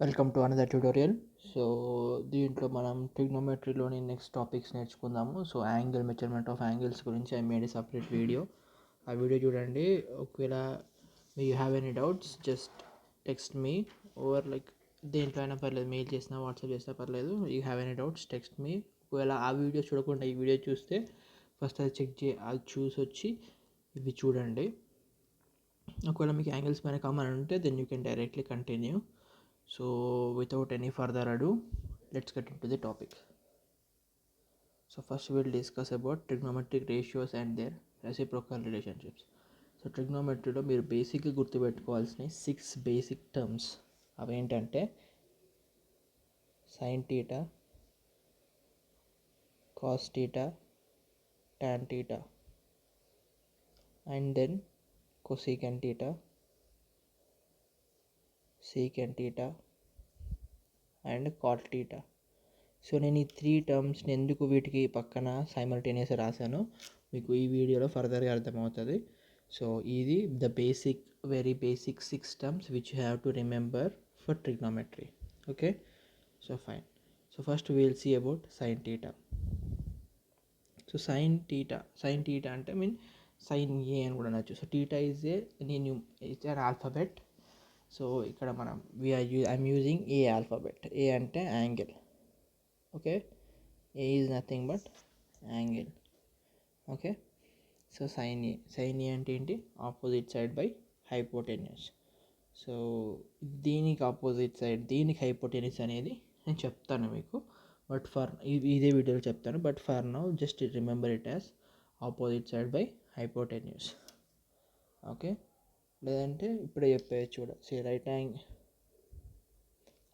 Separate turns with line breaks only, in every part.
Welcome to another tutorial. So దీంట్లో మనం ట్రిగ్నోమెట్రీలోని నెక్స్ట్ టాపిక్స్ నేర్చుకుందాము. So angle measurement of angles గురించి I made a separate video. ఆ వీడియో చూడండి. ఒకవేళ you have any doubts just text me over like దేంట్లో అయినా పర్లేదు, మెయిల్ చేసినా వాట్సాప్ చేసినా పర్లేదు. You have any doubts text me. ఒకవేళ ఆ వీడియో చూడకుండా ఈ వీడియో చూస్తే ఫస్ట్ అది అది చూసి వచ్చి ఇవి చూడండి. ఒకవేళ మీకు యాంగిల్స్ పైన కామన్ ఉంటే then you can directly continue. So without any further ado, let's get into the topic. So first we'll discuss about trigonometric ratios and their reciprocal relationships. So ట్రిగ్నోమెట్రీలో మీరు బేసిక్గా గుర్తుపెట్టుకోవాల్సిన 6 బేసిక్ టర్మ్స్ అవేంటంటే sine theta, cos theta, tan theta, and then cosecant theta, secant theta and cot theta. So నేను ఈ 3 టర్మ్స్ని ఎందుకు వీటికి పక్కన సైమల్టేనియస్ రాశాను మీకు ఈ వీడియోలో ఫర్దర్గా అర్థమవుతుంది. సో ఇది the basic, very basic 6 terms which you have to remember for trigonometry. Okay, so fine. So first we'll see about sine theta. So sine theta అంటే సైన్ ఏ అని కూడా అనొచ్చు. So theta is an alphabet. So ఇక్కడ మనం I am using a alphabet. A అంటే angle. Okay, A is nothing but angle. Okay, so sine A అంటే ఏంటి? Opposite side by hypotenuse. So దీనికి ఆపోజిట్ సైడ్, దీనికి హైపోటెన్యూస్ అనేది నేను చెప్తాను మీకు, బట్ ఇదే వీడియోలో చెప్తాను. But for now just remember it as opposite side by hypotenuse. Okay, లేదంటే ఇప్పుడే చెప్పేది చూడ.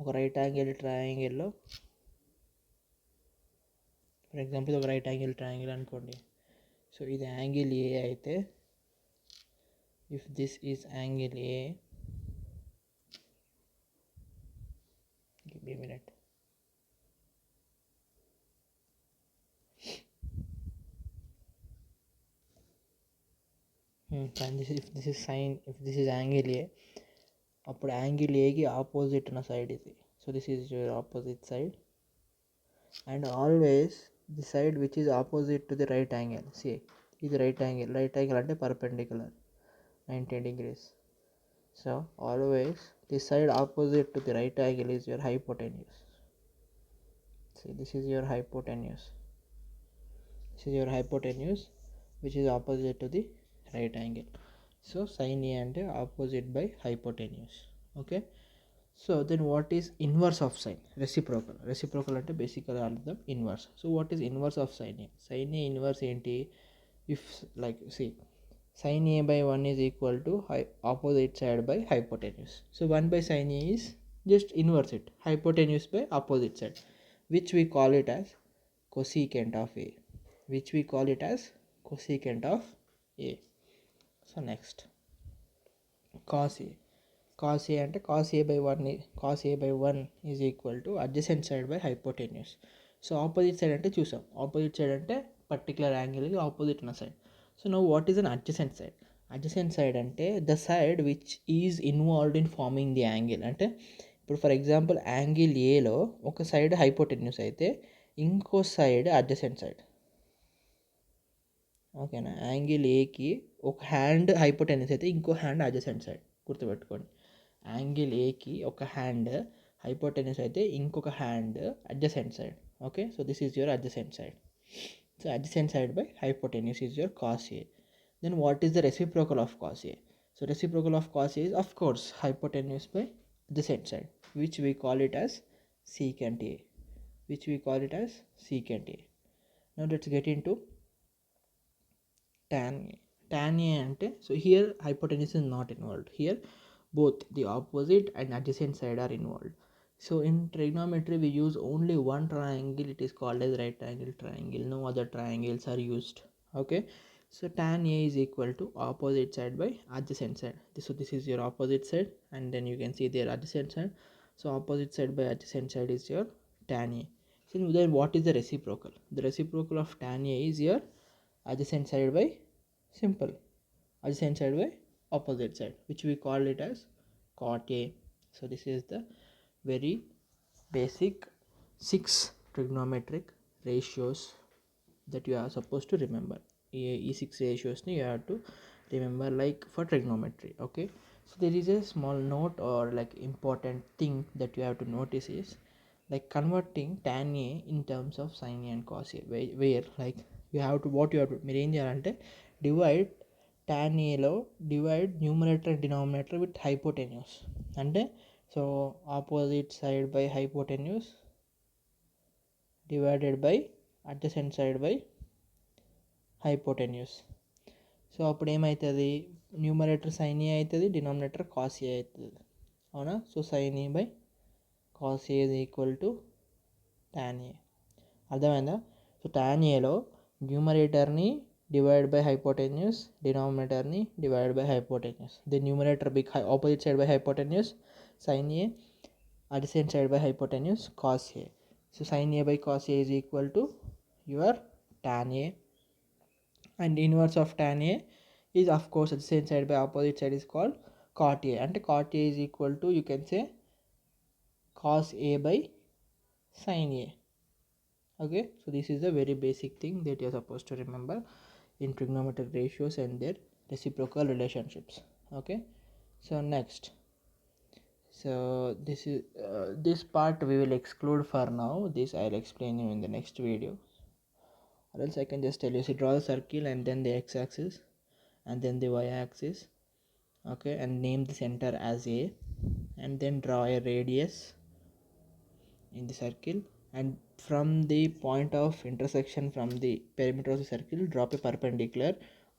ఒక రైట్ యాంగిల్ ట్రయాంగిల్లో, ఫర్ ఎగ్జాంపుల్ ఒక రైట్ యాంగిల్ ట్రయాంగిల్ అనుకోండి. సో ఇది యాంగిల్ ఏ అయితే, if this is angle A, give me minute. if this is angle A, అప్పుడు యాంగిల్ ఏకి ఆపోజిట్ ఉన్న సైడ్ ఇది. So this is your opposite side, and always the side which is opposite to the right angle. ఇది right angle అంటే perpendicular 90 degrees. So always the side opposite to the right angle is your hypotenuse. This is your hypotenuse. Which is opposite to the right angle. So sin A అంటే opposite by hypotenuse. Okay, so then what is inverse of sin? Reciprocal అంటే బేసికల్గా అర్థం inverse. So what is inverse of sin A inverse ఏంటి? If like sin A by 1 is equal to opposite side by hypotenuse. So 1 by sin A is just inverse it, hypotenuse by opposite side, which we call it as cosecant of A. So next, cos A అంటే cos A by 1 is equal to adjacent side by hypotenuse. So opposite side అంటే చూసాం, opposite side అంటే particular యాంగిల్కి opposite ఉన్న side. So now what is an adjacent side? Adjacent side అంటే the side which is involved in forming the angle. అంటే ఇప్పుడు for example angle ఏలో ఒక సైడ్ హైపోటెన్యూస్ అయితే ఇంకో సైడ్ అడ్జసెంట్ సైడ్. ఓకేనా, యాంగిల్ ఏకి ఒక హ్యాండ్ హైపోటెన్యూస్ అయితే ఇంకో హ్యాండ్ అడ్జసెంట్ సైడ్. గుర్తుపెట్టుకోండి, యాంగిల్ ఏకి ఒక హ్యాండ్ హైపోటెన్యూస్ అయితే ఇంకొక hand adjacent side. Okay, so this is your adjacent side. So adjacent side by hypotenuse is your cos A. Then what is the reciprocal of cos A? So reciprocal of cos A is of course hypotenuse by adjacent side, which we call it as secant A. Now let's get into tan A. Tan A ante, so here hypotenuse is not involved. Here both the opposite and adjacent side are involved. So in trigonometry we use only one triangle, it is called as right angle triangle. No other triangles are used. Okay, so tan A is equal to opposite side by adjacent side. So this is your opposite side, and then you can see their adjacent side. So opposite side by adjacent side is your tan A. So then what is the reciprocal? The reciprocal of tan A is your adjacent side by adjacent side by opposite side, which we call it as cot A. So this is the very basic 6 trigonometric ratios that you are supposed to remember. E6 ratios you have to remember, like for trigonometry. Okay, so there is a small note or like important thing that you have to notice is like converting tan a in terms of sin a and cos a, where like you have to what you have to మీరు ఏం చేయాలంటే divide tan ఏలో divide numerator and denominator with hypotenuse అంటే so opposite side by hypotenuse divided by adjacent side by hypotenuse. So అప్పుడు ఏమవుతుంది, numerator sign ఏ అవుతుంది, denominator cos A అవుతుంది, అవునా. So sine A by cos A is equal to tan A. అర్థమైందా. సో tan ఏలో న్యూమరేటర్ని డివైడ్ బై హైపోటెన్యూస్, డినామినేటర్ని divide by hypotenuse. The numerator big opposite side by hypotenuse sine A, adjacent side by hypotenuse cos a. So sin a by cos a is equal to your tan a, and inverse of tan a is of course adjacent side by opposite side is called cot a, and cot a is equal to you can say cos a by sin a. Okay, so this is a very basic thing that you are supposed to remember in trigonometric ratios and their reciprocal relationships. Okay, so next, so this is this part we will exclude for now. This I'll explain you in the next video, or else I can just tell you, see, draw the circle and then the x-axis and then the y-axis. Okay, and name the center as a, and then draw a radius in the circle, and from the point of intersection from the perimeter of the circle drop a perpendicular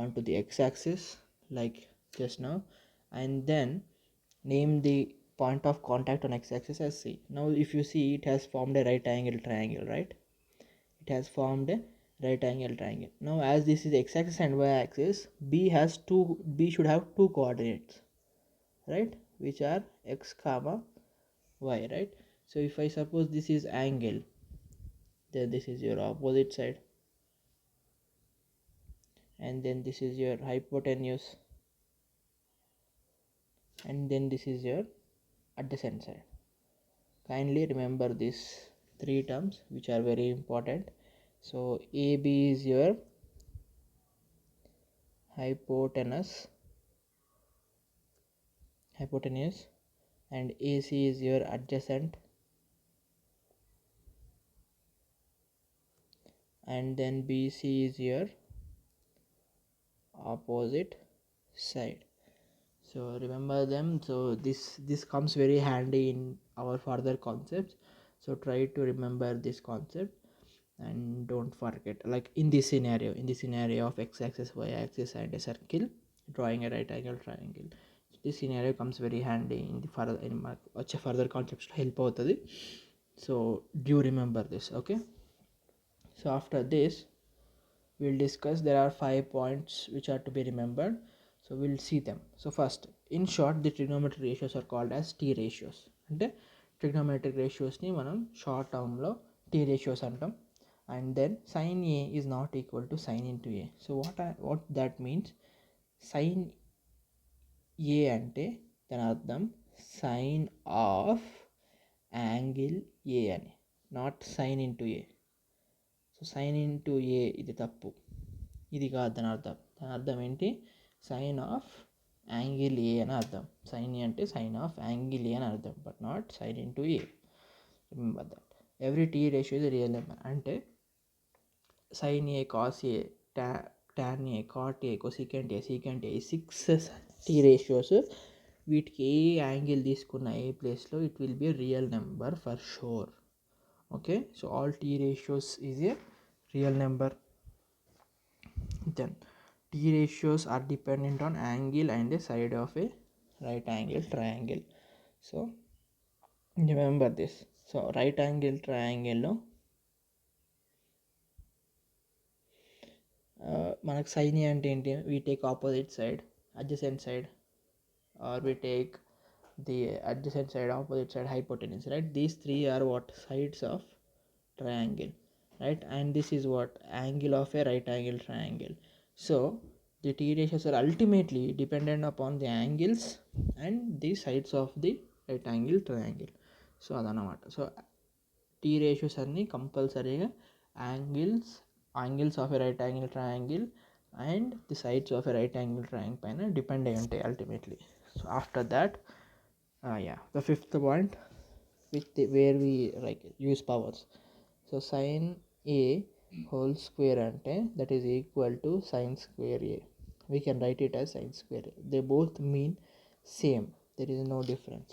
onto the x-axis like just now, and then name the point of contact on x-axis as C. Now if you see, it has formed a right angle triangle, right? It has formed a right angle triangle. Now as this is x-axis and y-axis, B should have two coordinates, right, which are x comma y, right? So if I suppose this is angle, then this is your opposite side, and then this is your hypotenuse, and then this is your adjacent side. Kindly remember these three terms which are very important. So AB is your hypotenuse, and AC is your adjacent, and then BC is your opposite side. So remember them. So this comes very handy in our further concepts, so try to remember this concept and don't forget, like in this scenario of x-axis, y-axis and a circle drawing a right angle triangle. This scenario comes very handy in the further concepts help అవుతుంది. So do remember this. Okay, so after this we'll discuss, there are 5 points which are to be remembered, so we'll see them. So first, in short, the trigonometric ratios are called as T ratios. అంటే trigonometric ratios ని మనం short టర్మ్లో T ratios అంటాం. And then sin A is not equal to sin into A. So what that means, sin A అంటే దాని అర్థం sin of angle A అని, not sin into A. So sine into A ఇది తప్పు, ఇది కాదు దాని అర్థం. దాని అర్థం ఏంటి, సైన్ ఆఫ్ యాంగిల్ ఏ అని అర్థం. సైన్ ఏ అంటే సైన్ ఆఫ్ యాంగిల్ ఏ అని అర్థం, but not sine into A. Remember that. Every T ratio is real number. అంటే sine A, cos A, tan A, cot A, cosecant A, secant A, 6 T ratios, వీటికి A angle తీసుకున్న A ప్లేస్లో it will be real number for sure. Okay, so all T ratios is a real number. Then T ratios are dependent on angle and the side of a right angle triangle. So remember this. So right angle triangle లో మనకు sign అంటే ఏంటి, we take opposite side, adjacent side, or we take the adjacent side, opposite side, hypotenuse, right? These three are what sides of triangle, right? And this is what angle of a right angle triangle. So the T ratios are ultimately dependent upon the angles and the sides of the right angle triangle. So అదనమాట. So T ratios అన్నీ కంపల్సరీగా angles of a right angle triangle and the sides of a right angle triangle పైన depend అయి ఉంటాయి ultimately. So after that the fifth point where we like use powers. So sine A whole square అంటే that is equal to sine square A. We can write it as sin square. They both mean same. There is no difference.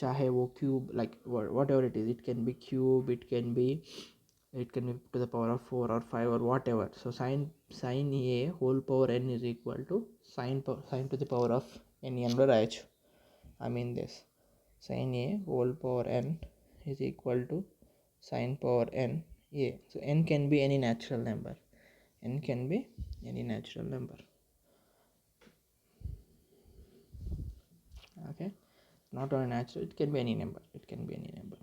चाहे वो cube like whatever it is, it can be cube, it can be to the power of 4 or 5 or whatever. So sin a whole power n is equal to sin to the power of n by h. I mean this sin a whole power n is equal to sin power n a. So n can be any natural number. N can be any natural number. Okay, not only natural, it can be any number,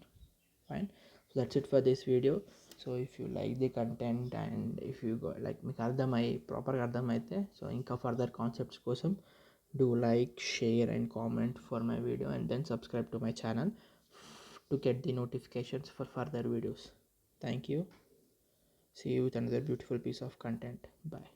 fine. So that's it for this video. So if you like the content and if you go like మీకు అర్థమై ప్రాపర్గా అర్థమైతే so ఇంకా further concepts కోసం do like, share and comment for my video and then subscribe to my channel to get the notifications for further videos. Thank you. See you with another beautiful piece of content. Bye.